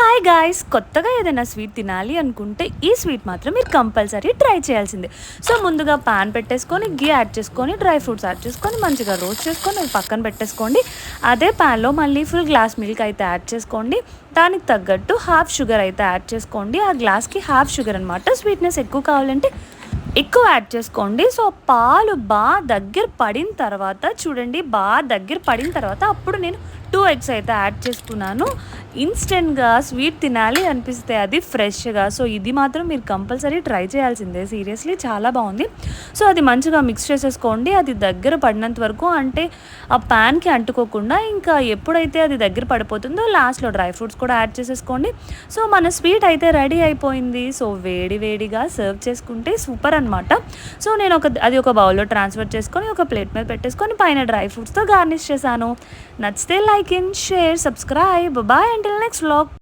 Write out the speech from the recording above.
Hi guys, కొత్తగా ఏదైనా sweet తినాలి అనుకుంటే ఈ స్వీట్ మాత్రం మీరు కంపల్సరీ ట్రై చేయాల్సిందే. సో ముందుగా పాన్ పెట్టేసుకొని గీ యాడ్ చేసుకొని డ్రై ఫ్రూట్స్ యాడ్ చేసుకొని మంచిగా రోస్ట్ చేసుకొని అది పక్కన పెట్టేసుకోండి. అదే ప్యాన్లో మళ్ళీ ఫుల్ గ్లాస్ మిల్క్ అయితే యాడ్ చేసుకోండి. దానికి తగ్గట్టు హాఫ్ షుగర్ అయితే యాడ్ చేసుకోండి. ఆ గ్లాస్కి హాఫ్ షుగర్ అనమాట. స్వీట్నెస్ ఎక్కువ కావాలంటే ఎక్కువ యాడ్ చేసుకోండి. సో పాలు బాగా దగ్గర పడిన తర్వాత చూడండి, బాగా దగ్గర పడిన తర్వాత అప్పుడు నేను 2 ఎగ్స్ అయితే యాడ్ చేసుకున్నాను. ఇన్స్టెంట్గా స్వీట్ తినాలి అనిపిస్తే అది ఫ్రెష్గా. సో ఇది మాత్రం మీరు కంపల్సరీ ట్రై చేయాల్సిందే. సీరియస్లీ చాలా బాగుంది. సో అది మంచిగా మిక్స్ చేసేసుకోండి. అది దగ్గర పడినంత వరకు, అంటే ఆ ప్యాన్కి అంటుకోకుండా. ఇంకా ఎప్పుడైతే అది దగ్గర పడిపోతుందో లాస్ట్లో డ్రై ఫ్రూట్స్ కూడా యాడ్ చేసేసుకోండి. సో మన స్వీట్ అయితే రెడీ అయిపోయింది. సో వేడి వేడిగా సర్వ్ చేసుకుంటే సూపర్ అనమాట. సో నేను అది ఒక బౌల్లో ట్రాన్స్ఫర్ చేసుకొని ఒక ప్లేట్ మీద పెట్టేసుకొని పైన డ్రై ఫ్రూట్స్తో గార్నిష్ చేశాను. నచ్చితే like and share, subscribe. Bye, until next vlog.